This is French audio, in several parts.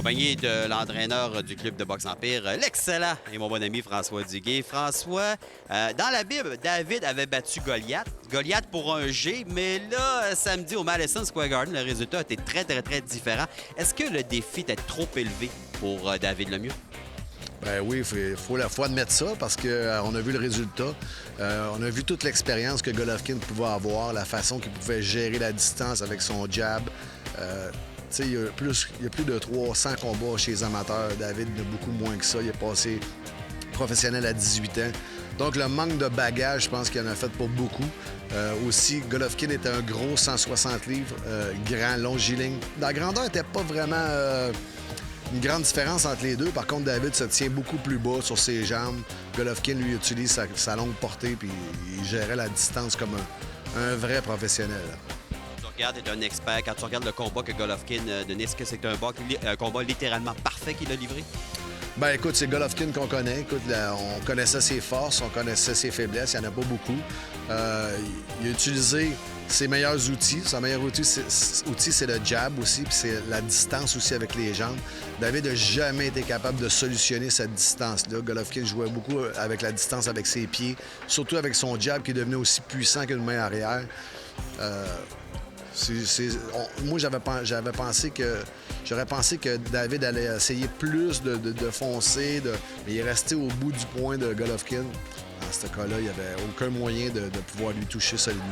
accompagné de l'entraîneur du club de boxe Empire, l'excellent et mon bon ami François Duguay. François, dans la Bible, David avait battu Goliath. Goliath pour un G, mais là, samedi au Madison Square Garden, le résultat était très différent. Est-ce que le défi était trop élevé pour David Lemieux? Ben oui, faut admettre ça parce qu'on a vu le résultat. On a vu toute l'expérience que Golovkin pouvait avoir, la façon qu'il pouvait gérer la distance avec son jab. Il y a plus de 300 combats chez les amateurs. David a beaucoup moins que ça. Il est passé professionnel à 18 ans. Donc, le manque de bagage, je pense qu'il en a fait pour beaucoup. Aussi, Golovkin était un gros 160 livres, grand, longiligne. La grandeur n'était pas vraiment une grande différence entre les deux. Par contre, David se tient beaucoup plus bas sur ses jambes. Golovkin, lui, utilise sa longue portée puis il gérait la distance comme un vrai professionnel. Tu regardes, tu es un expert. Quand tu regardes le combat que Golovkin donnait, est-ce que c'est un combat littéralement parfait qu'il a livré? Ben écoute, c'est Golovkin qu'on connaît. Écoute, on connaissait ses forces, on connaissait ses faiblesses. Il n'y en a pas beaucoup. Il a utilisé ses meilleurs outils. Son meilleur outil, c'est le jab aussi, puis c'est la distance aussi avec les jambes. David n'a jamais été capable de solutionner cette distance-là. Golovkin jouait beaucoup avec la distance avec ses pieds, surtout avec son jab qui devenait aussi puissant qu'une main arrière. Moi, j'aurais pensé que David allait essayer plus de foncer, mais il est resté au bout du point de Golovkin. Dans ce cas-là, il n'y avait aucun moyen de pouvoir lui toucher solidement.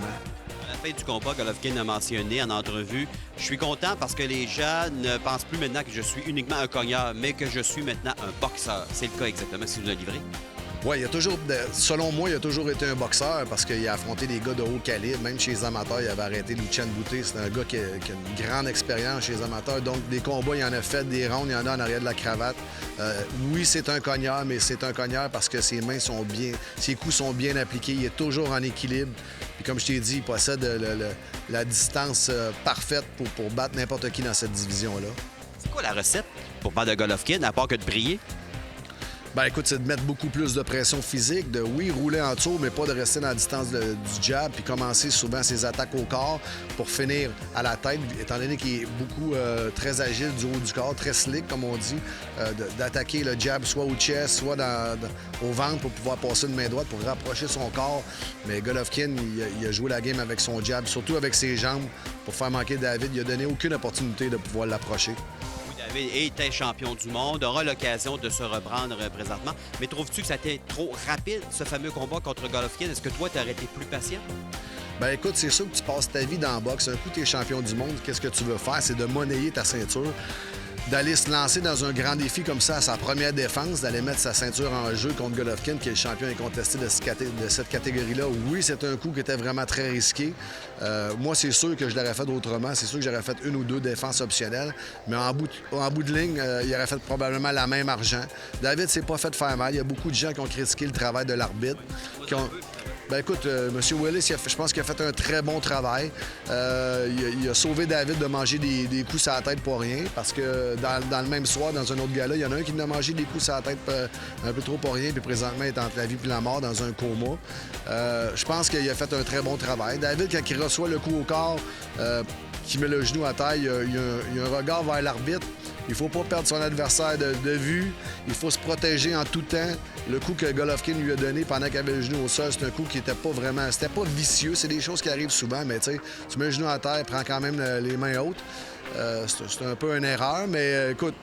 À la fin du combat, Golovkin a mentionné en entrevue « Je suis content parce que les gens ne pensent plus maintenant que je suis uniquement un cogneur, mais que je suis maintenant un boxeur. » C'est le cas exactement ce qu'il nous a livré. Oui, selon moi, il a toujours été un boxeur parce qu'il a affronté des gars de haut calibre. Même chez les amateurs, il avait arrêté Lucien Boutet. C'est un gars qui a une grande expérience chez les amateurs. Donc, des combats, il en a fait, des rounds, il y en a en arrière de la cravate. Oui, c'est un cogneur, mais c'est un cogneur parce que ses coups sont bien appliqués. Il est toujours en équilibre. Puis comme je t'ai dit, il possède la distance parfaite pour battre n'importe qui dans cette division-là. C'est quoi la recette pour battre de Golovkin, à part que de briller? Ben écoute, c'est de mettre beaucoup plus de pression physique, de rouler en dessous, mais pas de rester dans la distance du jab, puis commencer souvent ses attaques au corps pour finir à la tête, étant donné qu'il est beaucoup très agile du haut du corps, très slick, comme on dit, d'attaquer le jab soit au chest, soit au ventre pour pouvoir passer une main droite pour rapprocher son corps. Mais Golovkin, il a joué la game avec son jab, surtout avec ses jambes, pour faire manquer David. Il a donné aucune opportunité de pouvoir l'approcher. David était champion du monde, aura l'occasion de se reprendre présentement. Mais trouves-tu que ça a été trop rapide, ce fameux combat contre Golovkin? Est-ce que toi, tu aurais été plus patient? Ben écoute, c'est sûr que tu passes ta vie dans la boxe. Un coup, tu es champion du monde. Qu'est-ce que tu veux faire? C'est de monnayer ta ceinture, d'aller se lancer dans un grand défi comme ça à sa première défense, d'aller mettre sa ceinture en jeu contre Golovkin, qui est le champion incontesté de cette catégorie-là. Oui, c'est un coup qui était vraiment très risqué. Moi, c'est sûr que je l'aurais fait autrement. C'est sûr que j'aurais fait une ou deux défenses optionnelles. Mais en bout de ligne, il aurait fait probablement la même argent. David s'est pas fait faire mal. Il y a beaucoup de gens qui ont critiqué le travail de l'arbitre. Ben écoute, M. Willis, je pense qu'il a fait un très bon travail. Il a sauvé David de manger des coups sur la tête pour rien, parce que dans le même soir, dans un autre gala, il y en a un qui a mangé des coups sur la tête un peu trop pour rien, puis présentement, il est entre la vie et la mort dans un coma. Je pense qu'il a fait un très bon travail. David, quand il reçoit le coup au corps, qui met le genou à terre, il y a un regard vers l'arbitre. Il ne faut pas perdre son adversaire de vue. Il faut se protéger en tout temps. Le coup que Golovkin lui a donné pendant qu'il avait le genou au sol, c'est un coup qui n'était pas vraiment... C'était pas vicieux. C'est des choses qui arrivent souvent, mais tu sais, tu mets le genou à terre, prends quand même les mains hautes. C'est un peu une erreur, mais écoute,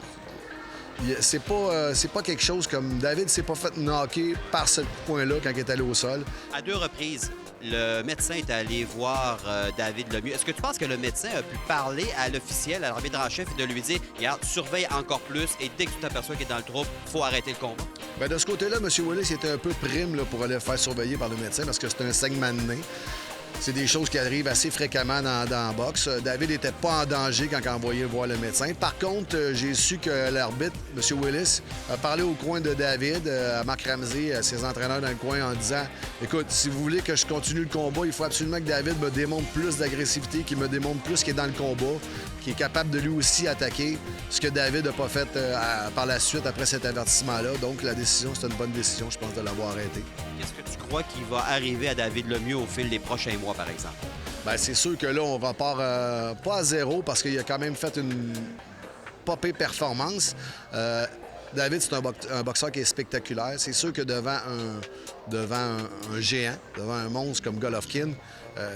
c'est pas quelque chose comme... David s'est pas fait knocker par ce point-là quand il est allé au sol. À 2 reprises, le médecin est allé voir David Lemieux. Est-ce que tu penses que le médecin a pu parler à l'officiel, à l'arbitre en chef, et de lui dire « Regarde, surveille encore plus et dès que tu t'aperçois qu'il est dans le trouble, il faut arrêter le combat ». Bien, de ce côté-là, M. Willis était un peu prime là, pour aller faire surveiller par le médecin parce que c'est un saignement de nez. C'est des choses qui arrivent assez fréquemment dans la boxe. David n'était pas en danger quand il a envoyé voir le médecin. Par contre, j'ai su que l'arbitre, M. Willis, a parlé au coin de David, à Marc Ramsey, à ses entraîneurs dans le coin, en disant « Écoute, si vous voulez que je continue le combat, il faut absolument que David me démontre plus d'agressivité, qu'il me démontre plus qu'il est dans le combat, qu'il est capable de lui aussi attaquer, ce que David n'a pas fait par la suite après cet avertissement-là. Donc, la décision, c'est une bonne décision, je pense, de l'avoir arrêté. » Qu'est-ce que tu crois qu'il va arriver à David Lemieux au fil des prochains mois, par exemple? Bien, c'est sûr que là, on repart pas à zéro parce qu'il a quand même fait pas pire performance. David, c'est un boxeur qui est spectaculaire. C'est sûr que devant un géant, devant un monstre comme Golovkin,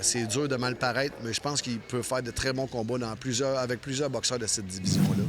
c'est dur de mal paraître, mais je pense qu'il peut faire de très bons combats avec plusieurs boxeurs de cette division-là.